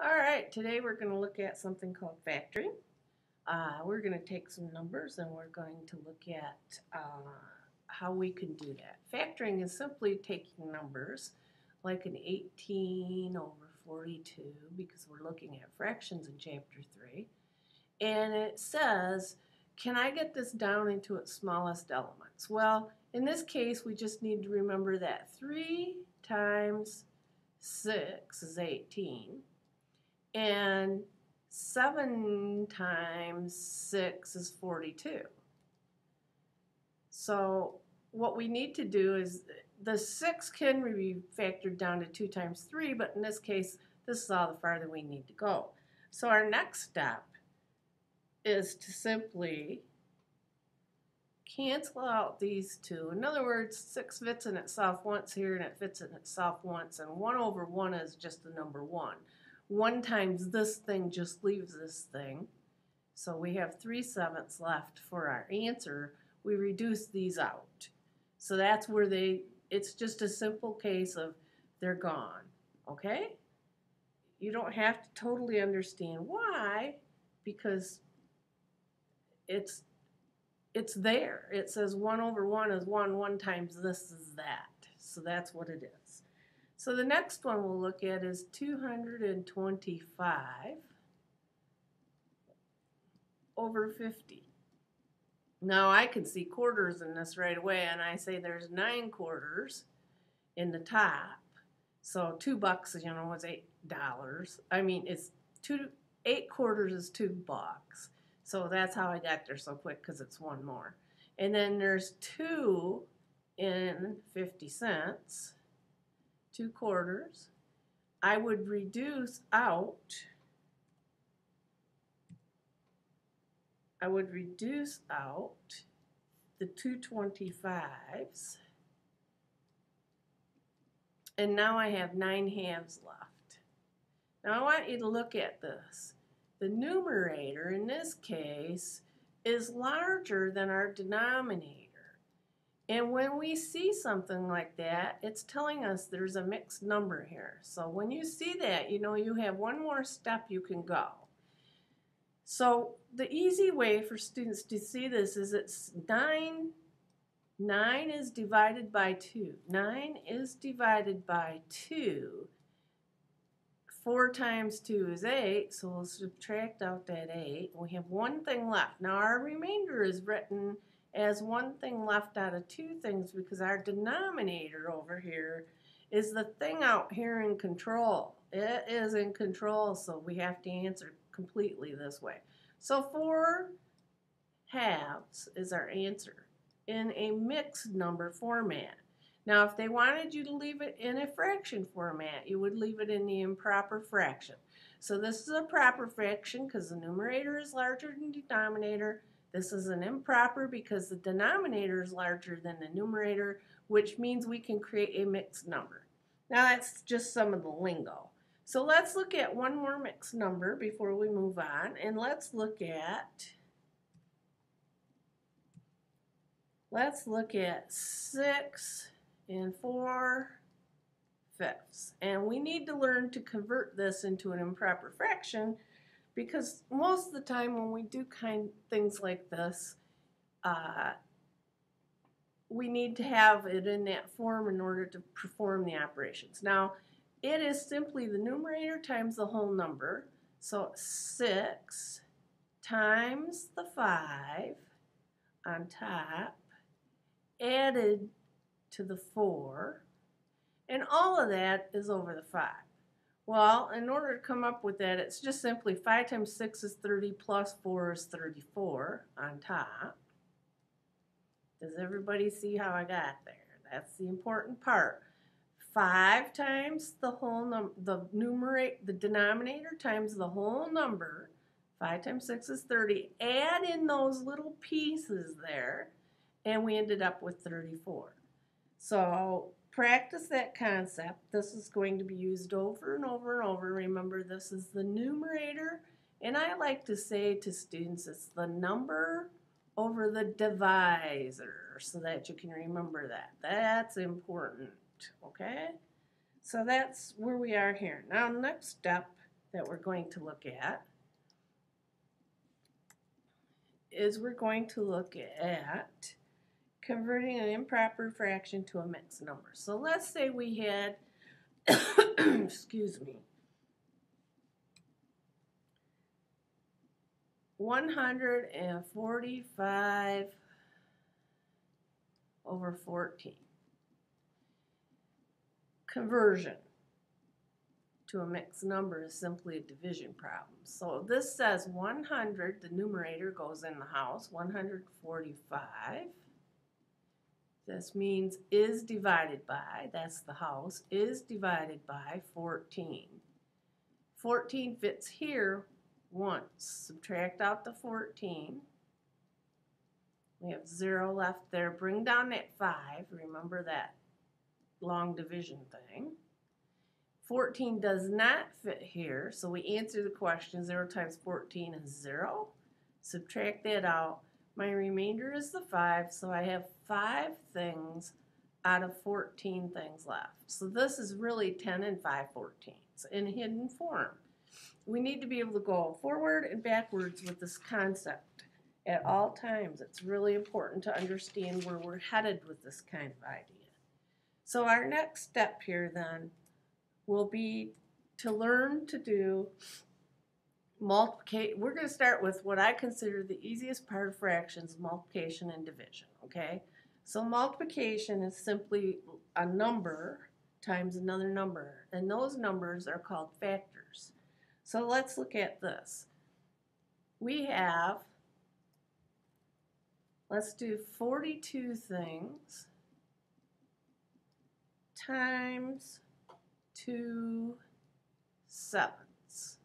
All right, today we're going to look at something called factoring. We're going to take some numbers and we're going to look at how we can do that. Factoring is simply taking numbers like an 18 over 42 because we're looking at fractions in chapter 3. And it says, can I get this down into its smallest elements? Well, in this case, we just need to remember that 3 times 6 is 18. And 7 times 6 is 42. So what we need to do is the 6 can be factored down to 2 times 3, but in this case, this is all the farther we need to go. So our next step is to simply cancel out these two. In other words, 6 fits in itself once here and it fits in itself once, and 1 over 1 is just the number 1. 1 times this thing just leaves this thing. So we have 3/7 left for our answer. We reduce these out. So that's where it's just a simple case of they're gone, okay? You don't have to totally understand why, because it's there. It says 1 over 1 is 1, 1 times this is that. So that's what it is. So the next one we'll look at is 225 over 50. Now I can see quarters in this right away, and I say there's 9 quarters in the top. So $2, is $8. I mean, it's 8 quarters is $2. So that's how I got there so quick, because it's 1 more. And then there's 2 in 50 cents. 2 quarters. I would reduce out the 225s, and now I have 9 halves left. Now I want you to look at this. The numerator in this case is larger than our denominator. And when we see something like that, it's telling us there's a mixed number here. So when you see that, you know you have one more step you can go. So the easy way for students to see this is it's 9. 9 is divided by 2. 9 is divided by 2. 4 times 2 is 8, so we'll subtract out that 8. We have one thing left. Now our remainder is written as one thing left out of 2 things because our denominator over here is the thing out here in control. It is in control, so we have to answer completely this way. So 4 halves is our answer in a mixed number format. Now if they wanted you to leave it in a fraction format, you would leave it in the improper fraction. So this is a proper fraction because the numerator is larger than the denominator. This is an improper because the denominator is larger than the numerator, which means we can create a mixed number. Now that's just some of the lingo. So let's look at one more mixed number before we move on, and let's look at 6 4/5. And we need to learn to convert this into an improper fraction, because most of the time when we do things like this, we need to have it in that form in order to perform the operations. Now, it is simply the numerator times the whole number. So 6 times the 5 on top added to the 4, and all of that is over the 5. Well, in order to come up with that, it's just simply 5 times 6 is 30 plus 4 is 34 on top. Does everybody see how I got there? That's the important part. 5 times the whole number, the denominator times the whole number. 5 times 6 is 30. Add in those little pieces there, and we ended up with 34. So practice that concept. This is going to be used over and over and over. Remember, this is the numerator, and I like to say to students it's the number over the divisor so that you can remember that. That's important, okay? So that's where we are here. Now, next step that we're going to look at is we're going to look at converting an improper fraction to a mixed number. So let's say we had, excuse me, 145 over 14. Conversion to a mixed number is simply a division problem. So this says 100, the numerator goes in the house, 145. This means is divided by, that's the house, is divided by 14. 14 fits here once. Subtract out the 14. We have 0 left there. Bring down that 5. Remember that long division thing. 14 does not fit here, so we answer the question. 0 times 14 is 0. Subtract that out. My remainder is the 5, so I have 5 things out of 14 things left. So this is really 10 and 5 14s in hidden form. We need to be able to go forward and backwards with this concept at all times. It's really important to understand where we're headed with this kind of idea. So our next step here then will be to learn to do multiplication. We're going to start with what I consider the easiest part of fractions, multiplication and division, okay? So multiplication is simply a number times another number, and those numbers are called factors. So let's look at this. We have, let's do 42 things times 2 sevens.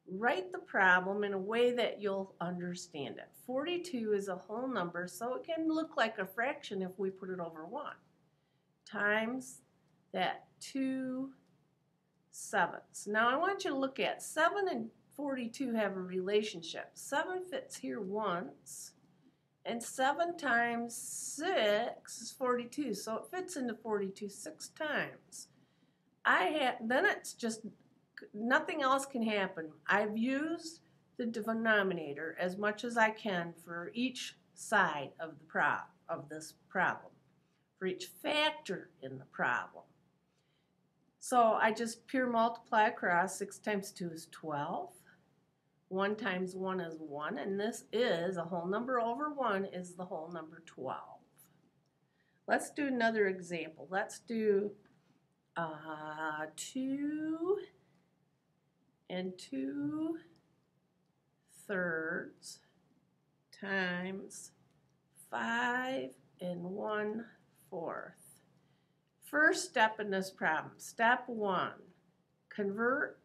Write the problem in a way that you'll understand it. 42 is a whole number, so it can look like a fraction if we put it over 1, times that 2 sevens. Now I want you to look at 7 and 42 have a relationship. 7 fits here once, and 7 times 6 is 42, so it fits into 42 6 times. Then it's just, nothing else can happen. I've used the denominator as much as I can for each side of this problem, for each factor in the problem. So I just pure multiply across. 6 times 2 is 12. 1 times 1 is 1, and this is a whole number over 1 is the whole number 12. Let's do another example. Let's do 2 and 2/3 times 5 and 1/4. First step in this problem, step 1, convert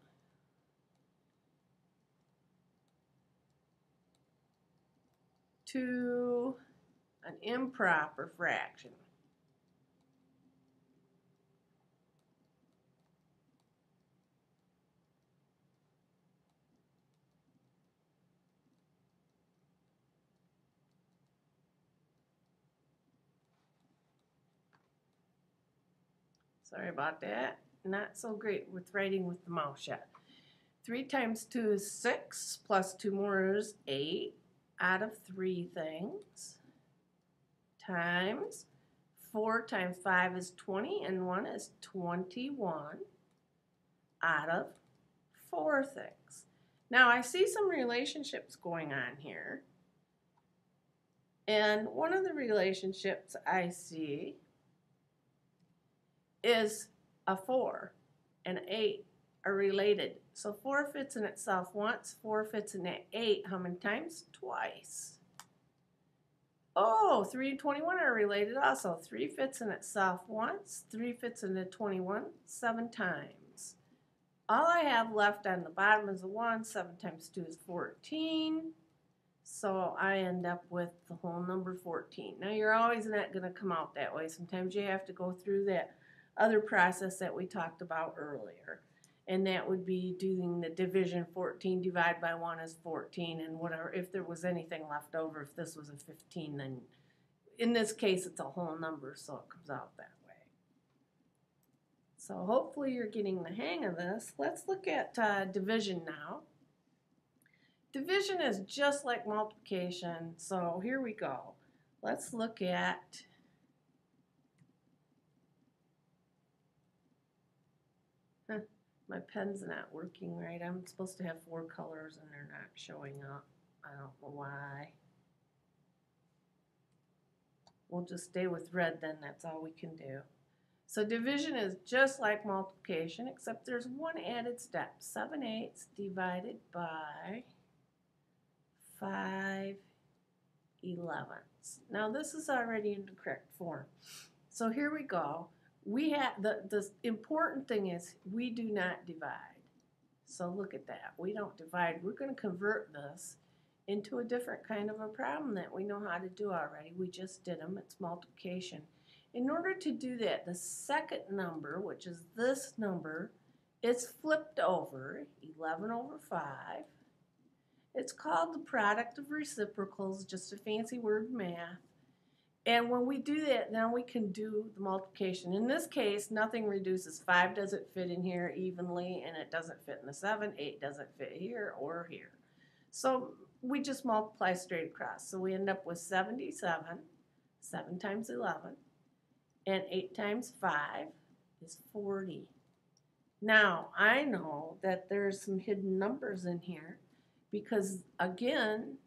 to an improper fraction. Sorry about that. Not so great with writing with the mouse yet. 3 times 2 is 6, plus 2 more is 8 out of 3 things, times 4 times 5 is 20, and 1 is 21 out of 4 things. Now I see some relationships going on here, and one of the relationships I see is a 4 and 8 are related. So 4 fits in itself once, 4 fits in that 8 how many times? Twice. Oh, 3 and 21 are related also. 3 fits in itself once, 3 fits into 21 7 times. All I have left on the bottom is a 1. 7 times 2 is 14. So I end up with the whole number 14. Now you're always not going to come out that way. Sometimes you have to go through that other process that we talked about earlier, and that would be doing the division. 14 divided by 1 is 14, and whatever, if there was anything left over, if this was a 15, then in this case it's a whole number, so it comes out that way. So hopefully you're getting the hang of this. Let's look at division now. Division is just like multiplication, so here we go. Let's look at my pen's not working right. I'm supposed to have 4 colors and they're not showing up. I don't know why. We'll just stay with red then, that's all we can do. So division is just like multiplication, except there's one added step. 7/8 divided by 5/11. Now this is already in the correct form. So here we go. We have the important thing is we do not divide. So look at that. We don't divide. We're going to convert this into a different kind of a problem that we know how to do already. We just did them. It's multiplication. In order to do that, the second number, which is this number, it's flipped over, 11/5. It's called the product of reciprocals, just a fancy word in math. And when we do that, now we can do the multiplication. In this case, nothing reduces. 5 doesn't fit in here evenly, and it doesn't fit in the 7. 8 doesn't fit here or here. So we just multiply straight across. So we end up with 77, 7 times 11, and 8 times 5 is 40. Now, I know that there's some hidden numbers in here because, again,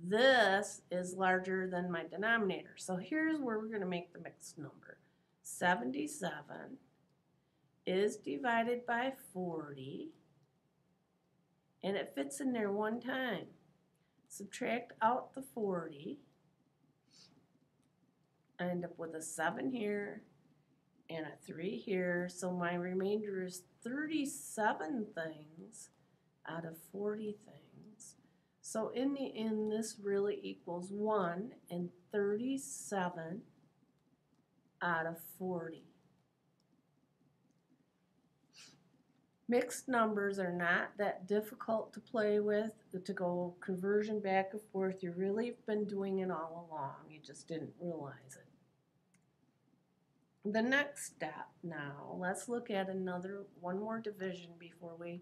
this is larger than my denominator. So here's where we're going to make the mixed number. 77 is divided by 40, and it fits in there one time. Subtract out the 40. I end up with a 7 here and a 3 here. So my remainder is 37 things out of 40 things. So in the end, this really equals 1 and 37 out of 40. Mixed numbers are not that difficult to play with, to go conversion back and forth. You really have been doing it all along. You just didn't realize it. The next step now, let's look at one more division before we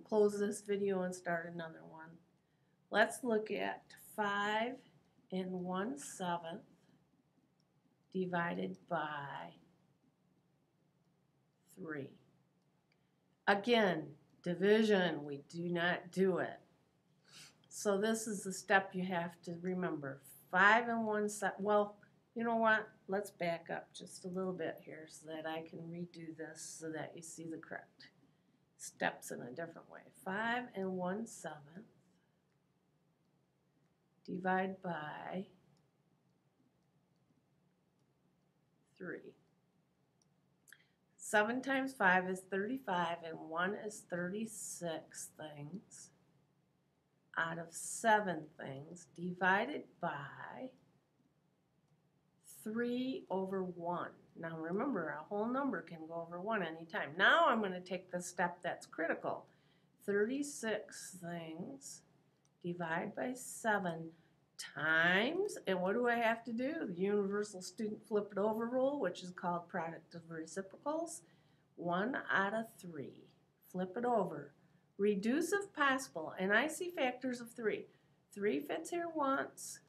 close this video and start another one. Let's look at 5 1/7 divided by 3. Again, division, we do not do it. So this is the step you have to remember. 5 1/7, well, you know what? Let's back up just a little bit here so that I can redo this so that you see the correct steps in a different way. 5 1/7 divide by 3. 7 times 5 is 35, and 1 is 36 things out of 7 things divided by 3/1. Now remember, a whole number can go over 1 anytime. Now I'm going to take the step that's critical. 36 things divide by 7 times, and what do I have to do? The universal student flip it over rule, which is called product of reciprocals. 1 out of 3. Flip it over. Reduce if possible, and I see factors of 3. 3 fits here once.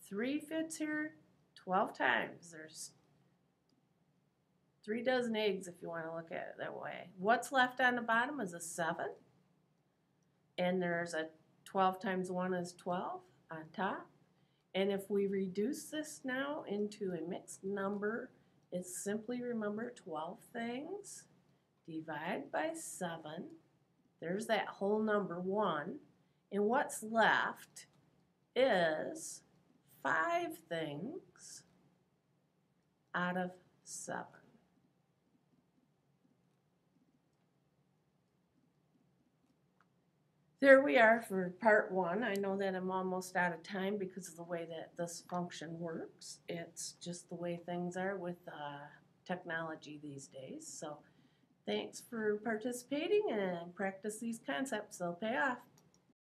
3 fits here 12 times. There's 3 dozen eggs if you want to look at it that way. What's left on the bottom is a 7. And there's a 12 times 1 is 12 on top. And if we reduce this now into a mixed number, it's simply, remember, 12 things. Divide by 7. There's that whole number, 1. And what's left is 5 things out of 7. There we are for part 1. I know that I'm almost out of time because of the way that this function works. It's just the way things are with technology these days. So thanks for participating and practice these concepts. They'll pay off.